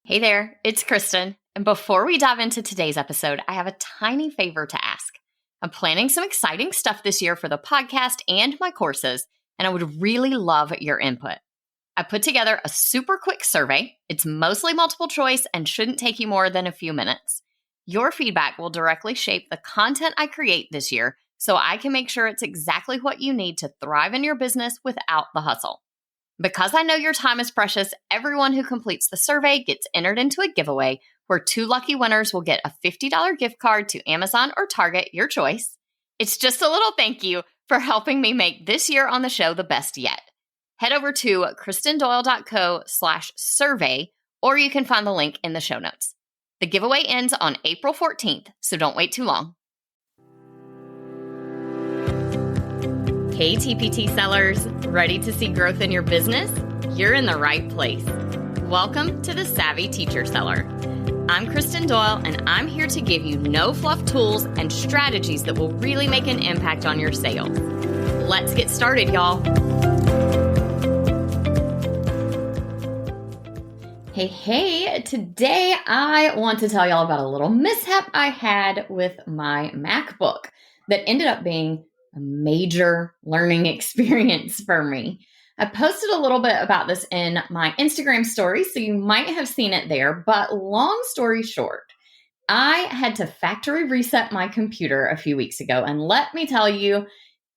Hey there, it's Kristen. And before we dive into today's episode, I have a tiny favor to ask. I'm planning some exciting stuff this year for the podcast and my courses, and I would really love your input. I put together a super quick survey. It's mostly multiple choice and shouldn't take you more than a few minutes. Your feedback will directly shape the content I create this year, so I can make sure it's exactly what you need to thrive in your business without the hustle. Because I know your time is precious, everyone who completes the survey gets entered into a giveaway where 2 lucky winners will get a $50 gift card to Amazon or Target, your choice. It's just a little thank you for helping me make this year on the show the best yet. Head over to kristendoyle.co/survey, or you can find the link in the show notes. The giveaway ends on April 14th, so don't wait too long. Hey TPT sellers, ready to see growth in your business? You're in the right place. Welcome to the Savvy Teacher Seller. I'm Kristen Doyle, and I'm here to give you no fluff tools and strategies that will really make an impact on your sales. Let's get started, y'all. Hey, today I want to tell y'all about a little mishap I had with my MacBook that ended up being a major learning experience for me. I posted a little bit about this in my Instagram story, so you might have seen it there, but long story short, I had to factory reset my computer a few weeks ago, and let me tell you,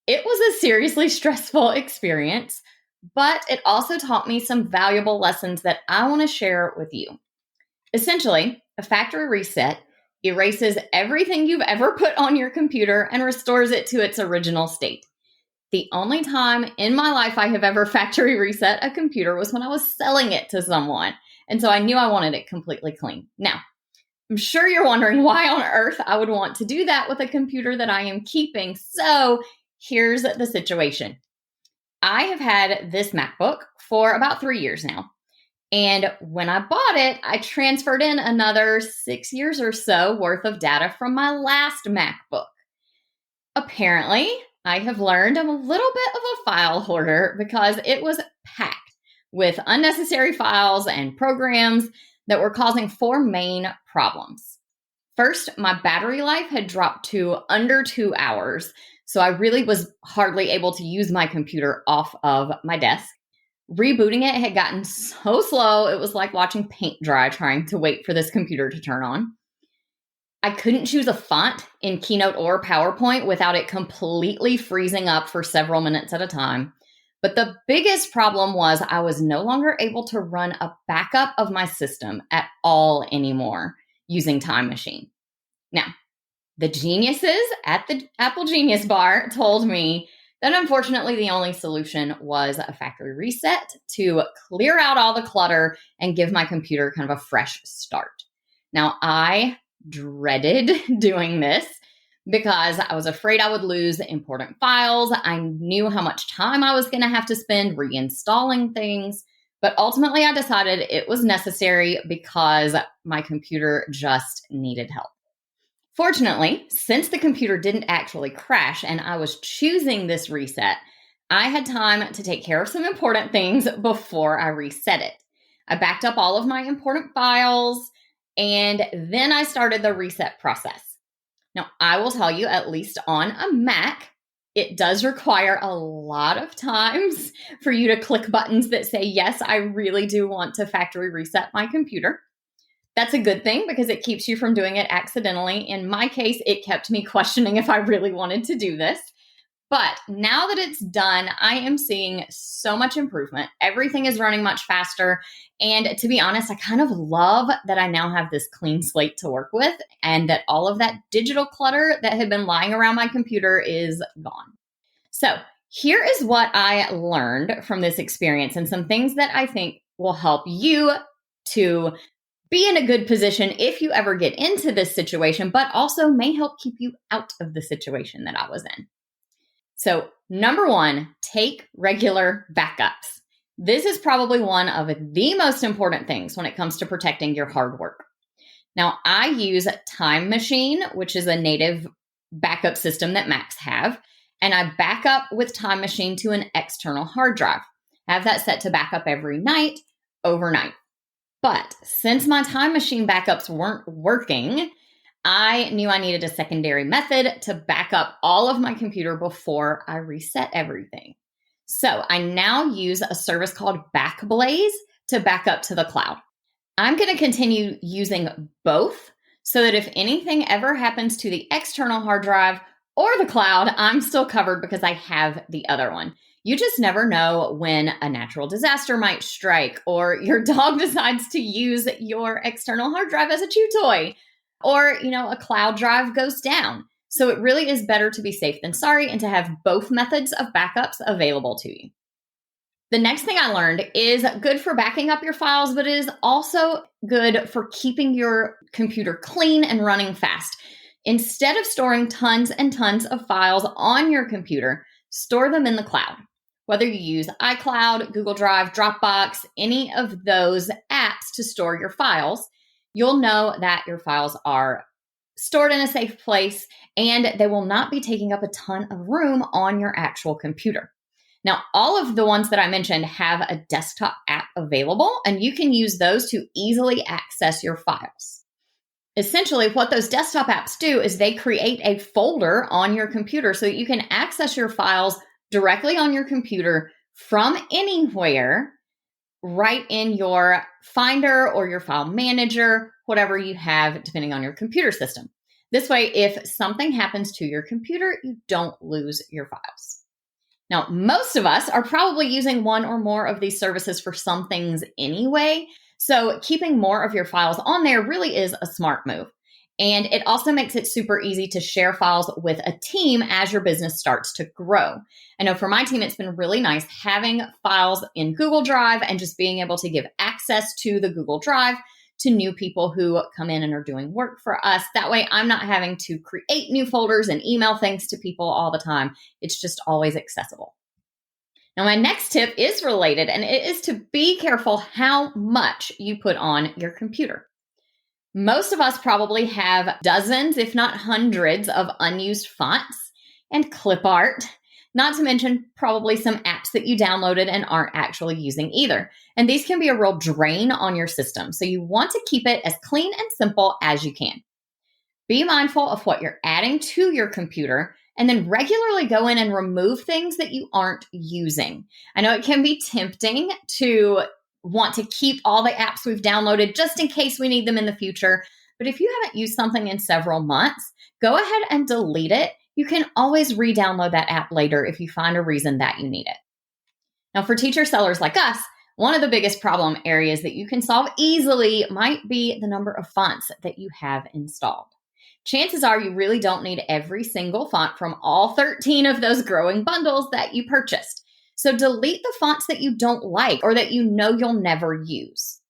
it was a seriously stressful experience, but it also taught me some valuable lessons that I want to share with you. Essentially, a factory reset erases everything you've ever put on your computer and restores it to its original state. The only time in my life I have ever factory reset a computer was when I was selling it to someone. And so I knew I wanted it completely clean. Now, I'm sure you're wondering why on earth I would want to do that with a computer that I am keeping. So here's the situation. I have had this MacBook for about 3 years now. And when I bought it, I transferred in another 6 years or so worth of data from my last MacBook. Apparently, I have learned I'm a little bit of a file hoarder because it was packed with unnecessary files and programs that were causing 4 main problems. First, my battery life had dropped to under 2 hours, so I really was hardly able to use my computer off of my desk. Rebooting it had gotten so slow, it was like watching paint dry trying to wait for this computer to turn on. I couldn't choose a font in Keynote or PowerPoint without it completely freezing up for several minutes at a time. But the biggest problem was I was no longer able to run a backup of my system at all anymore using Time Machine. Now, the geniuses at the Apple Genius Bar told me that unfortunately the only solution was a factory reset to clear out all the clutter and give my computer kind of a fresh start. Now, I dreaded doing this because I was afraid I would lose important files. I knew how much time I was going to have to spend reinstalling things, but ultimately I decided it was necessary because my computer just needed help. Fortunately, since the computer didn't actually crash and I was choosing this reset, I had time to take care of some important things before I reset it. I backed up all of my important files, and then I started the reset process. Now, I will tell you, at least on a Mac, it does require a lot of times for you to click buttons that say, yes, I really do want to factory reset my computer. That's a good thing because it keeps you from doing it accidentally. In my case, it kept me questioning if I really wanted to do this. But now that it's done, I am seeing so much improvement. Everything is running much faster. And to be honest, I kind of love that I now have this clean slate to work with and that all of that digital clutter that had been lying around my computer is gone. So here is what I learned from this experience and some things that I think will help you to be in a good position if you ever get into this situation, but also may help keep you out of the situation that I was in. So, number 1, take regular backups. This is probably one of the most important things when it comes to protecting your hard work. Now, I use Time Machine, which is a native backup system that Macs have, and I back up with Time Machine to an external hard drive. I have that set to backup every night, overnight. But since my time machine backups weren't working, I knew I needed a secondary method to back up all of my computer before I reset everything. So I now use a service called Backblaze to back up to the cloud. I'm going to continue using both so that if anything ever happens to the external hard drive or the cloud, I'm still covered because I have the other one. You just never know when a natural disaster might strike, or your dog decides to use your external hard drive as a chew toy, or, a cloud drive goes down. So it really is better to be safe than sorry and to have both methods of backups available to you. The next thing I learned is good for backing up your files, but it is also good for keeping your computer clean and running fast. Instead of storing tons and tons of files on your computer, store them in the cloud. Whether you use iCloud, Google Drive, Dropbox, any of those apps to store your files, you'll know that your files are stored in a safe place and they will not be taking up a ton of room on your actual computer. Now, all of the ones that I mentioned have a desktop app available, and you can use those to easily access your files. Essentially, what those desktop apps do is they create a folder on your computer so that you can access your files directly on your computer from anywhere, right in your Finder or your file manager, whatever you have, depending on your computer system. This way, if something happens to your computer, you don't lose your files. Now, most of us are probably using one or more of these services for some things anyway, so keeping more of your files on there really is a smart move. And it also makes it super easy to share files with a team as your business starts to grow. I know for my team, it's been really nice having files in Google Drive and just being able to give access to the Google Drive to new people who come in and are doing work for us. That way, I'm not having to create new folders and email things to people all the time. It's just always accessible. Now, my next tip is related, and it is to be careful how much you put on your computer. Most of us probably have dozens, if not hundreds, of unused fonts and clip art, not to mention probably some apps that you downloaded and aren't actually using either. And these can be a real drain on your system. So you want to keep it as clean and simple as you can. Be mindful of what you're adding to your computer and then regularly go in and remove things that you aren't using. I know it can be tempting to want to keep all the apps we've downloaded just in case we need them in the future. But if you haven't used something in several months, go ahead and delete it. You can always re-download that app later if you find a reason that you need it. Now, for teacher sellers like us, one of the biggest problem areas that you can solve easily might be the number of fonts that you have installed. Chances are you really don't need every single font from all 13 of those growing bundles that you purchased. So delete the fonts that you don't like or that you know you'll never use.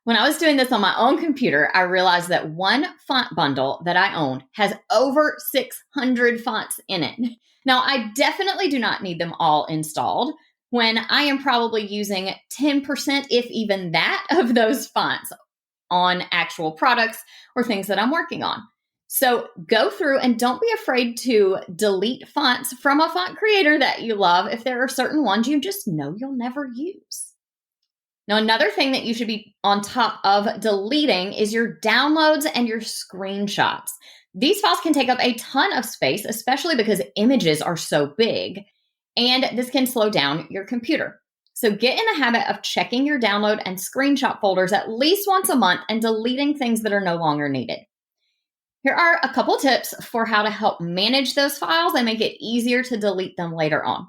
When I was doing this on my own computer, I realized that one font bundle that I own has over 600 fonts in it. Now, I definitely do not need them all installed when I am probably using 10%, if even that, of those fonts on actual products or things that I'm working on. So go through and don't be afraid to delete fonts from a font creator that you love if there are certain ones you just know you'll never use. Now, another thing that you should be on top of deleting is your downloads and your screenshots. These files can take up a ton of space, especially because images are so big, and this can slow down your computer. So get in the habit of checking your download and screenshot folders at least once a month and deleting things that are no longer needed. Here are a couple tips for how to help manage those files and make it easier to delete them later on.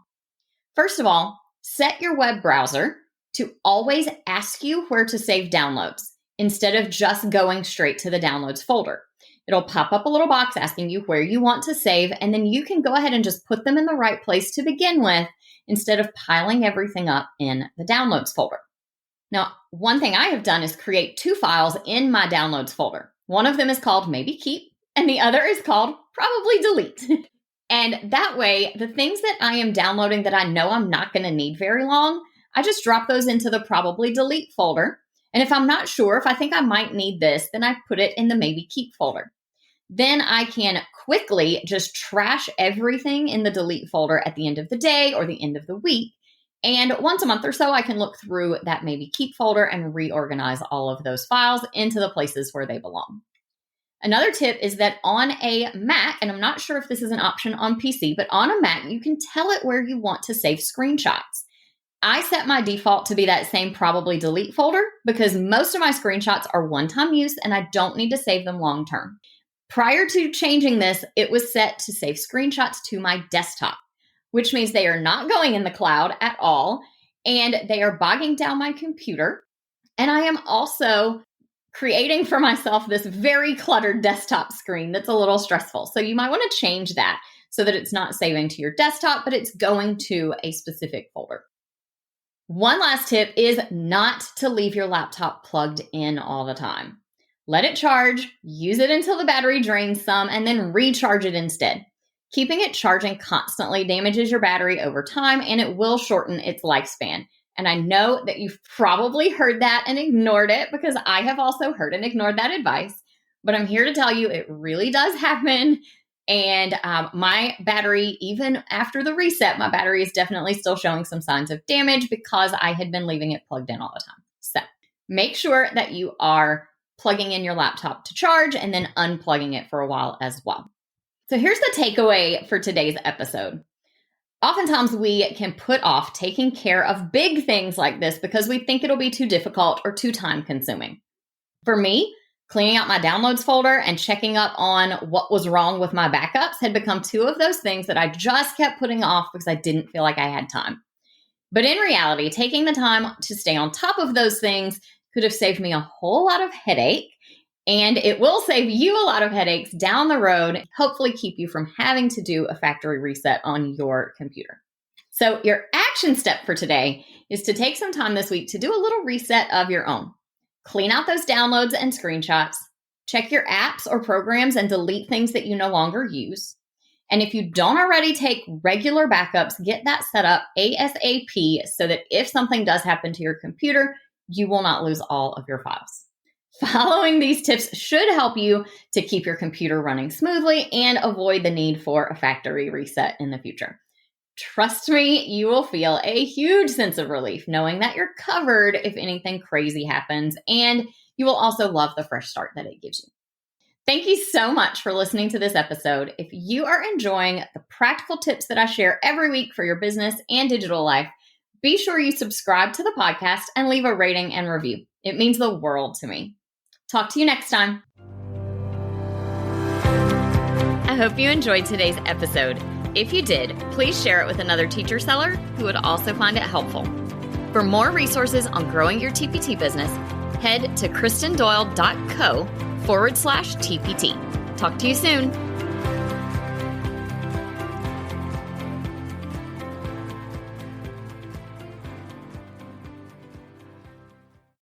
First of all, set your web browser to always ask you where to save downloads instead of just going straight to the downloads folder. It'll pop up a little box asking you where you want to save, and then you can go ahead and just put them in the right place to begin with instead of piling everything up in the downloads folder. Now, one thing I have done is create two files in my downloads folder. One of them is called Maybe Keep, and the other is called Probably Delete. And that way, the things that I am downloading that I know I'm not going to need very long, I just drop those into the Probably Delete folder. And if I'm not sure, if I think I might need this, then I put it in the Maybe Keep folder. Then I can quickly just trash everything in the delete folder at the end of the day or the end of the week And once a month or so, I can look through that maybe keep folder and reorganize all of those files into the places where they belong. Another tip is that on a Mac, and I'm not sure if this is an option on PC, but on a Mac, you can tell it where you want to save screenshots. I set my default to be that same probably delete folder because most of my screenshots are one-time use and I don't need to save them long-term. Prior to changing this, it was set to save screenshots to my desktop, which means they are not going in the cloud at all, and they are bogging down my computer. And I am also creating for myself this very cluttered desktop screen that's a little stressful. So you might want to change that so that it's not saving to your desktop, but it's going to a specific folder. One last tip is not to leave your laptop plugged in all the time. Let it charge, use it until the battery drains some, and then recharge it instead. Keeping it charging constantly damages your battery over time, and it will shorten its lifespan. And I know that you've probably heard that and ignored it because I have also heard and ignored that advice. But I'm here to tell you it really does happen. And my battery, even after the reset, my battery is definitely still showing some signs of damage because I had been leaving it plugged in all the time. So make sure that you are plugging in your laptop to charge and then unplugging it for a while as well. So here's the takeaway for today's episode. Oftentimes we can put off taking care of big things like this because we think it'll be too difficult or too time consuming. For me, cleaning out my downloads folder and checking up on what was wrong with my backups had become two of those things that I just kept putting off because I didn't feel like I had time. But in reality, taking the time to stay on top of those things could have saved me a whole lot of headache. And it will save you a lot of headaches down the road, hopefully keep you from having to do a factory reset on your computer. So your action step for today is to take some time this week to do a little reset of your own. Clean out those downloads and screenshots, check your apps or programs and delete things that you no longer use. And if you don't already take regular backups, get that set up ASAP so that if something does happen to your computer, you will not lose all of your files. Following these tips should help you to keep your computer running smoothly and avoid the need for a factory reset in the future. Trust me, you will feel a huge sense of relief knowing that you're covered if anything crazy happens, and you will also love the fresh start that it gives you. Thank you so much for listening to this episode. If you are enjoying the practical tips that I share every week for your business and digital life, be sure you subscribe to the podcast and leave a rating and review. It means the world to me. Talk to you next time. I hope you enjoyed today's episode. If you did, please share it with another teacher seller who would also find it helpful. For more resources on growing your TPT business, head to kristendoyle.co/TPT. Talk to you soon.